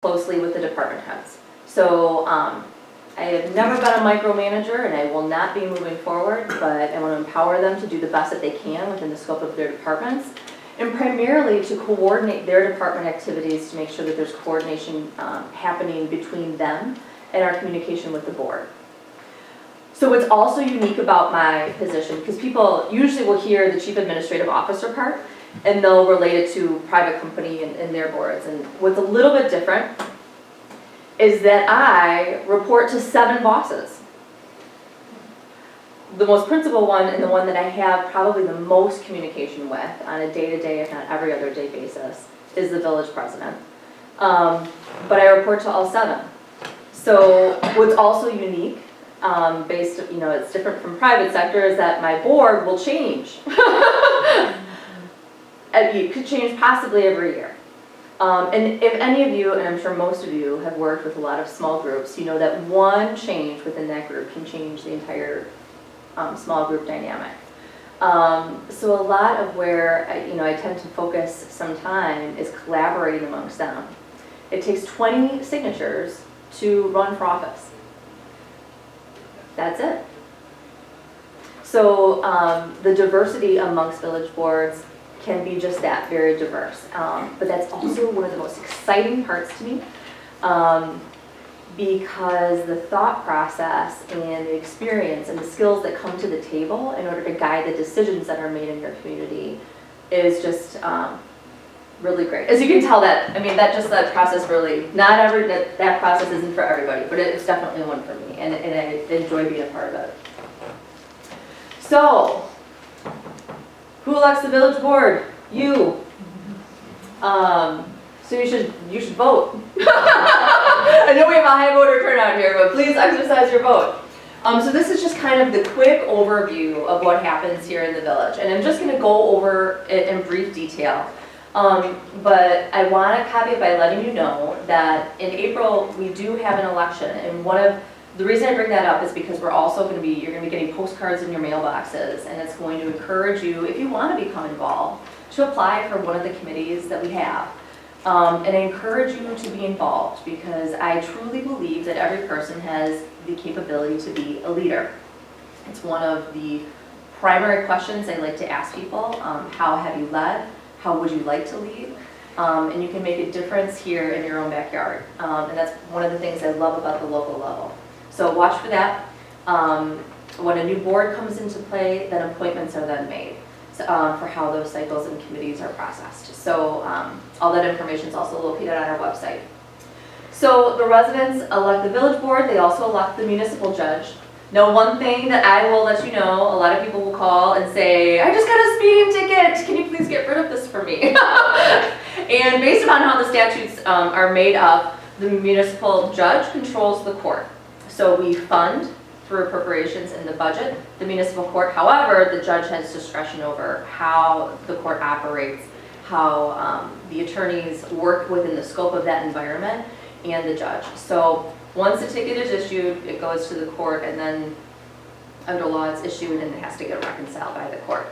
closely with the department heads. So I have never been a micromanager, and I will not be moving forward, but I want to empower them to do the best that they can within the scope of their departments, and primarily to coordinate their department activities to make sure that there's coordination happening between them and our communication with the board. So what's also unique about my position, because people usually will hear the chief administrative officer part, and they'll relate it to private company and their boards. And what's a little bit different is that I report to 7 bosses. The most principal one, and the one that I have probably the most communication with on a day-to-day, if not every other day basis, is the village president. But I report to all 7. So what's also unique, it's different from private sector, is that my board will change. It could change possibly every year. And if any of you, and I'm sure most of you, have worked with a lot of small groups, you know that one change within that group can change the entire small group dynamic. So a lot of where I tend to focus some time is collaborating amongst them. It takes 20 signatures to run for office. That's it. So the diversity amongst village boards can be just that, very diverse. But that's also one of the most exciting parts to me, because the thought process and the experience and the skills that come to the table in order to guide the decisions that are made in your community is just really great. As you can tell that process really, that process isn't for everybody, but it's definitely one for me, and I enjoy being a part of it. So, who elects the village board? You. So you should vote. I know we have a high voter turnout here, but please exercise your vote. So this is just kind of the quick overview of what happens here in the village, and I'm just going to go over it in brief detail. But I want to caveat by letting you know that in April we do have an election, and the reason I bring that up is because you're going to be getting postcards in your mailboxes, and it's going to encourage you, if you want to become involved, to apply for one of the committees that we have. And I encourage you to be involved, because I truly believe that every person has the capability to be a leader. It's one of the primary questions I like to ask people. How have you led? How would you like to lead? And you can make a difference here in your own backyard. And that's one of the things I love about the local level. So watch for that. When a new board comes into play, then appointments are then made for how those cycles and committees are processed. So all that information is also located on our website. So the residents elect the village board. They also elect the municipal judge. Now, one thing that I will let you know, a lot of people will call and say, I just got a speeding ticket. Can you please get rid of this for me? And based upon how the statutes are made up, the municipal judge controls the court. So we fund through appropriations in the budget the municipal court. However, the judge has discretion over how the court operates, how the attorneys work within the scope of that environment, and the judge. So once a ticket is issued, it goes to the court, and then under law it's issued and it has to get reconciled by the court.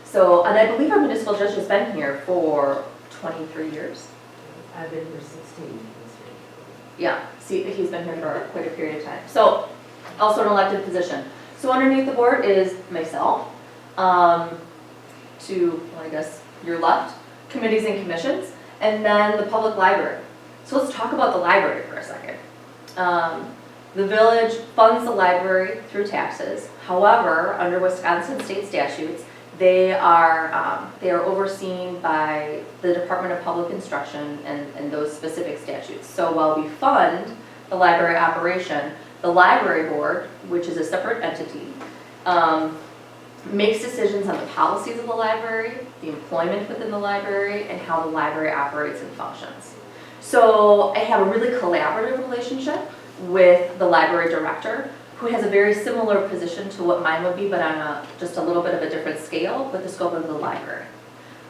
So, and I believe our municipal judge has been here for 23 years. I've been here 16. Yeah, see, he's been here for quite a period of time. So, also an elected position. So underneath the board is myself, your left, committees and commissions, and then the public library. So let's talk about the library for a second. The village funds the library through taxes. However, under Wisconsin state statutes, they are overseen by the Department of Public Instruction and those specific statutes. So while we fund the library operation, the library board, which is a separate entity, makes decisions on the policies of the library, the employment within the library, and how the library operates and functions. So I have a really collaborative relationship with the library director, who has a very similar position to what mine would be, but on just a little bit of a different scale with the scope of the library.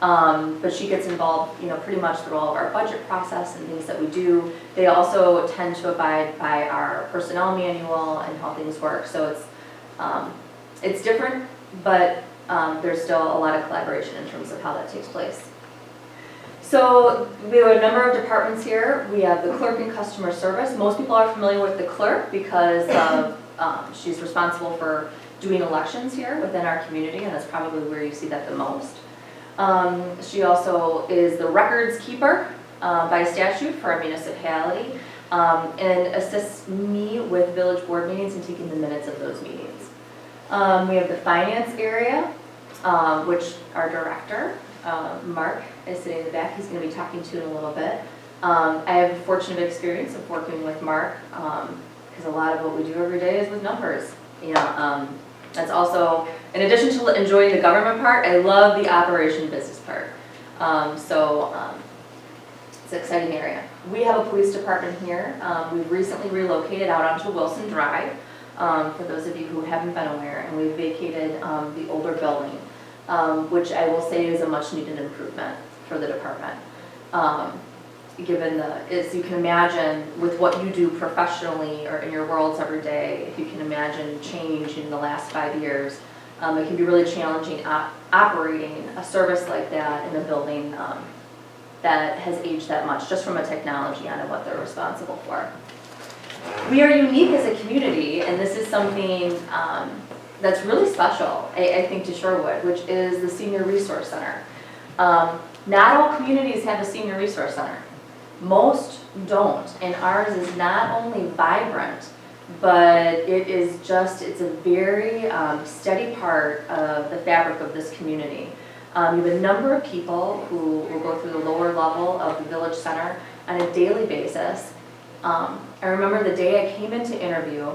But she gets involved, pretty much through all of our budget process and things that we do. They also tend to abide by our personnel manual and how things work. So it's different, but there's still a lot of collaboration in terms of how that takes place. So we have a number of departments here. We have the clerk and customer service. Most people are familiar with the clerk because of, she's responsible for doing elections here within our community, and that's probably where you see that the most. She also is the records keeper by statute for our municipality, and assists me with village board meetings and taking the minutes of those meetings. We have the finance area, which our director, Mark, is sitting in the back. He's going to be talking to in a little bit. I have a fortunate experience of working with Mark because a lot of what we do every day is with numbers. You know, that's also, in addition to enjoying the government part, I love the operation business part. It's an exciting area. We have a police department here. We've recently relocated out onto Wilson Drive, for those of you who haven't been aware, and we've vacated the older building, which I will say is a much needed improvement for the department. Given as you can imagine, with what you do professionally or in your worlds every day, if you can imagine change in the last 5 years, it can be really challenging operating a service like that in a building that has aged that much, just from a technology on what they're responsible for. We are unique as a community, and this is something that's really special, I think, to Shorewood, which is the Senior Resource Center. Not all communities have a Senior Resource Center. Most don't, and ours is not only vibrant, but it's a very steady part of the fabric of this community. You have a number of people who will go through the lower level of the village center on a daily basis. I remember the day I came in to interview,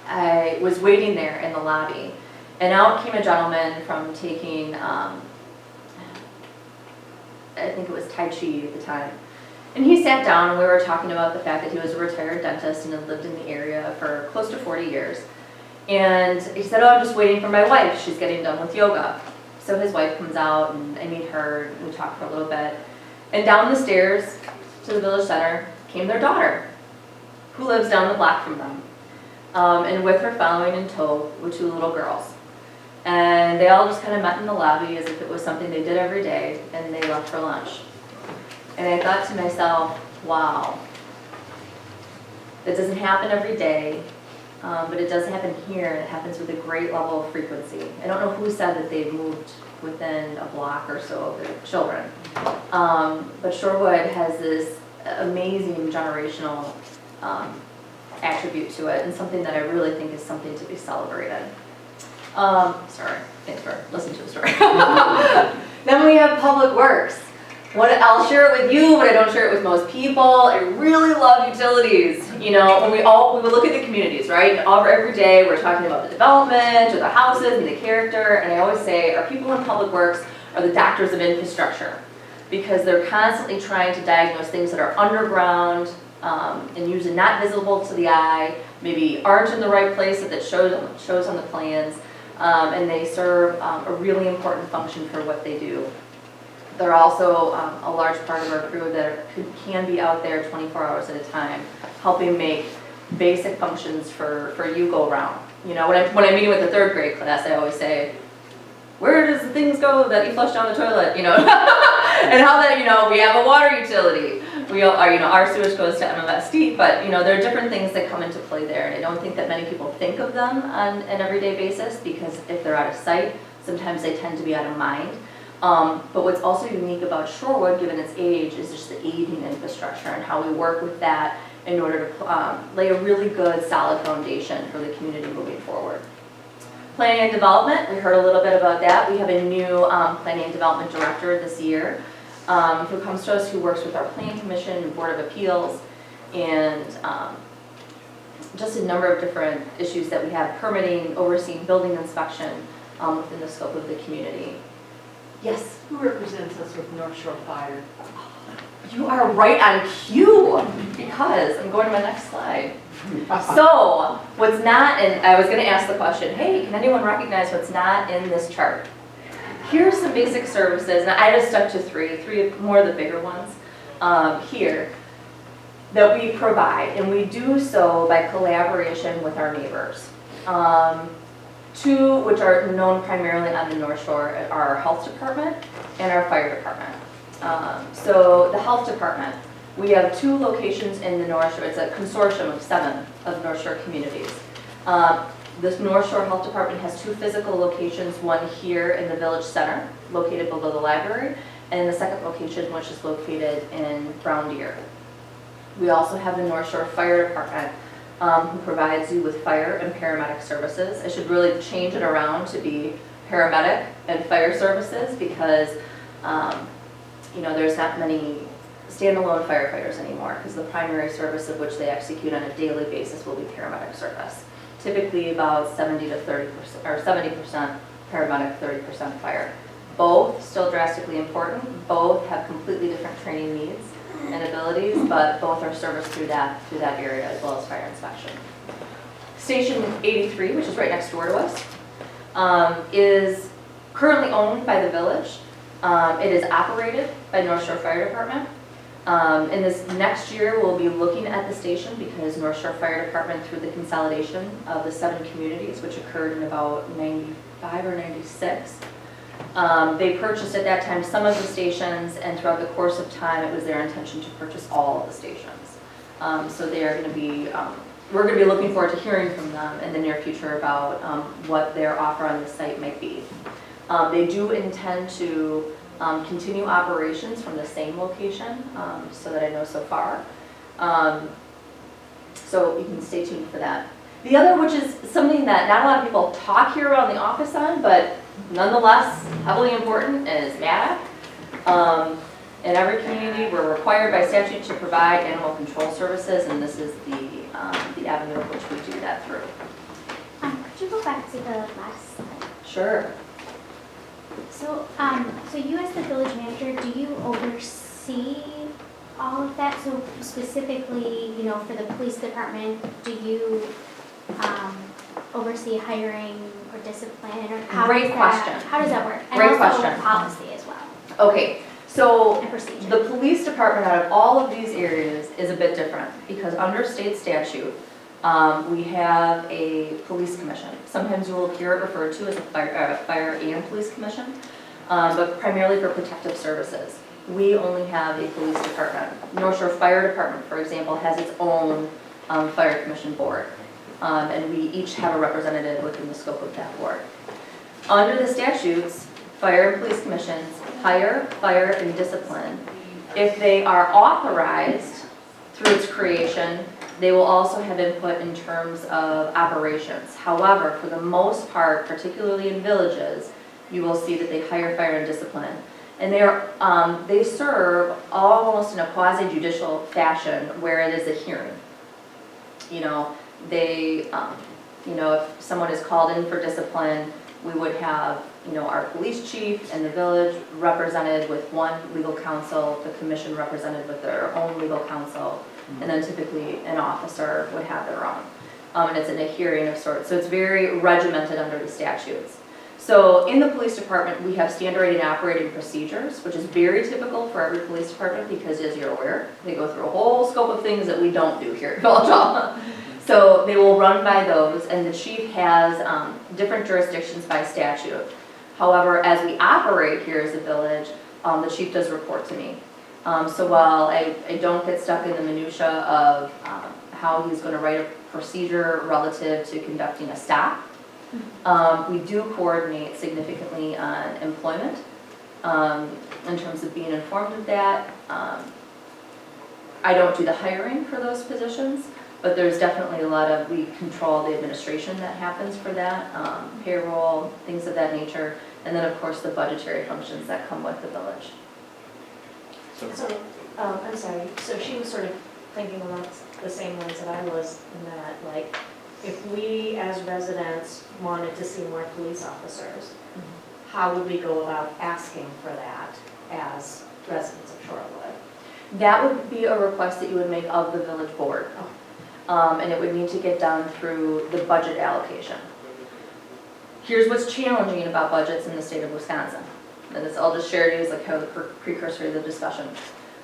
I was waiting there in the lobby, and out came a gentleman from taking, I think it was Tai Chi at the time. And he sat down and we were talking about the fact that he was a retired dentist and had lived in the area for close to 40 years. And he said, "Oh, I'm just waiting for my wife. She's getting done with yoga." So his wife comes out and I meet her and we talk for a little bit. And down the stairs to the village center came their daughter, who lives down the block from them. And with her following in tow were 2 little girls. And they all just kind of met in the lobby as if it was something they did every day, and they left for lunch. And I thought to myself, wow, that doesn't happen every day, but it does happen here, and it happens with a great level of frequency. I don't know who said that they've moved within a block or so of their children, but Shorewood has this amazing generational attribute to it, and something that I really think is something to be celebrated. Sorry, thanks for listening to the story. Then we have Public Works. I'll share it with you, but I don't share it with most people. I really love utilities. You know, when we look at the communities, right? Every day we're talking about the development or the houses and the character, and I always say our people in Public Works are the doctors of infrastructure, because they're constantly trying to diagnose things that are underground and usually not visible to the eye, maybe aren't in the right place that shows on the plans, and they serve a really important function for what they do. They're also a large part of our crew that can be out there 24 hours at a time, helping make basic functions for you go round. You know, when I'm meeting with the 3rd grade class, I always say, where does the things go that you flush down the toilet, you know? And how that, you know, we have a water utility. We are, you know, our sewage goes to MMSD, but, you know, there are different things that come into play there, and I don't think that many people think of them on an everyday basis, because if they're out of sight, sometimes they tend to be out of mind. But what's also unique about Shorewood, given its age, is just the aging infrastructure and how we work with that in order to lay a really good, solid foundation for the community moving forward. Planning and development, we heard a little bit about that. We have a new planning and development director this year who comes to us, who works with our Planning Commission and Board of Appeals, and just a number of different issues that we have: permitting, overseeing building inspection within the scope of the community. Yes? Who represents us with North Shore Fire? You are right on cue, because I'm going to my next slide. So, what's not, and I was going to ask the question, hey, can anyone recognize what's not in this chart? Here's some basic services, and I just stuck to three more of the bigger ones here, that we provide, and we do so by collaboration with our neighbors. 2 which are known primarily on the North Shore are our health department and our fire department. So the health department, we have 2 locations in the North Shore. It's a consortium of 7 of North Shore communities. This North Shore Health Department has 2 physical locations, one here in the village center, located below the library, and the second location, which is located in Brown Deer. We also have the North Shore Fire Department, who provides you with fire and paramedic services. I should really change it around to be paramedic and fire services because, there's not many standalone firefighters anymore because the primary service of which they execute on a daily basis will be paramedic service. Typically about 70 to 30%, or 70% paramedic, 30% fire. Both still drastically important. Both have completely different training needs and abilities, but both are serviced through that area as well as fire inspection. Station 83, which is right next door to us, is currently owned by the village. It is operated by North Shore Fire Department. In this next year, we'll be looking at the station because North Shore Fire Department, through the consolidation of the 7 communities, which occurred in about 95 or 96, they purchased at that time some of the stations, and throughout the course of time, it was their intention to purchase all of the stations. So they are going to be, we're going to be looking forward to hearing from them in the near future about what their offer on the site might be. They do intend to continue operations from the same location, so that I know so far. So you can stay tuned for that. The other, which is something that not a lot of people talk here around the office on, but nonetheless heavily important, is MADAC. In every community, we're required by statute to provide animal control services, and this is the avenue of which we do that through. Could you go back to the last slide? Sure. So, so you as the village manager, do you oversee all of that? So specifically, for the police department, do you oversee hiring or discipline, or how Great does question. How does that work? And Great also question. policy as well, Okay, so and procedure. the police department out of all of these areas is a bit different because under state statute, we have a police commission. Sometimes you will hear it referred to as a fire and police commission, but primarily for protective services. We only have a police department. North Shore Fire Department, for example, has its own fire commission board, and we each have a representative within the scope of that board. Under the statutes, fire and police commissions hire, fire, and discipline. If they are authorized through its creation, they will also have input in terms of operations. However, for the most part, particularly in villages, you will see that they hire, fire, and discipline. And they serve almost in a quasi-judicial fashion where it is a hearing. If someone is called in for discipline, we would have, our police chief and the village represented with one legal counsel, the commission represented with their own legal counsel, and then typically an officer would have their own. And it's in a hearing of sorts. So it's very regimented under the statutes. So in the police department, we have standard operating procedures, which is very typical for every police department because, as you're aware, they go through a whole scope of things that we don't do here at Village Hall. So they will run by those, and the chief has different jurisdictions by statute. However, as we operate here as a village, the chief does report to me. So while I don't get stuck in the minutia of how he's going to write a procedure relative to conducting a stop, we do coordinate significantly on employment in terms of being informed of that. I don't do the hiring for those positions, but there's definitely we control the administration that happens for that, payroll, things of that nature, and then of course the budgetary functions that come with the village. So, I'm sorry, so she was sort of thinking along the same lines that I was, in that, like, if we as residents wanted to see more police officers, how would we go about asking for that as residents of Shorewood? That would be a request that you would make of the village board. And it would need to get done through the budget allocation. Here's what's challenging about budgets in the state of Wisconsin. And this I'll just share it as like kind of the precursor to the discussion.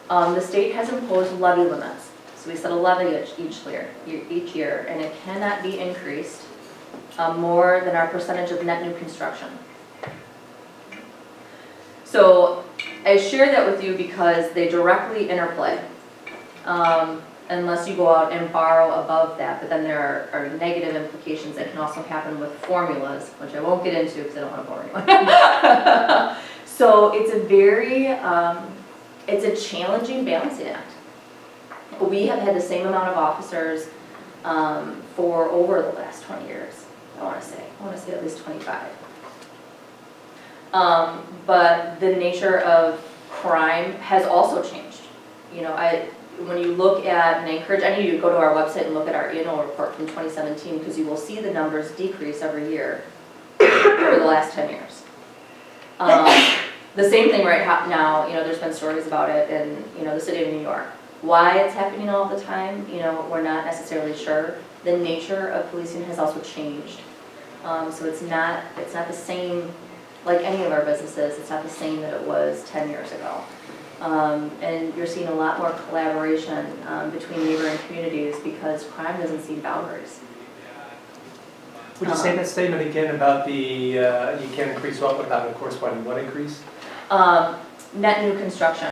The state has imposed levy limits. So we set a levy each year, and it cannot be increased more than our percentage of net new construction. So I share that with you because they directly interplay. Unless you go out and borrow above that, but then there are negative implications that can also happen with formulas, which I won't get into because I don't want to bore anyone. So it's a very, it's a challenging balancing act. We have had the same amount of officers for over the last 20 years, I want to say at least 25. But the nature of crime has also changed. You know, when you look at, and I encourage any of you to go to our website and look at our annual report from 2017, because you will see the numbers decrease every year for the last 10 years. The same thing right now, you know, there's been stories about it in, you know, the city of New York. Why it's happening all the time, you know, we're not necessarily sure. The nature of policing has also changed. So it's not the same, like any of our businesses, it's not the same that it was 10 years ago. And you're seeing a lot more collaboration between neighboring communities because crime doesn't see boundaries. Would you say that statement again about the, you can't increase what without a corresponding what increase? Net new construction.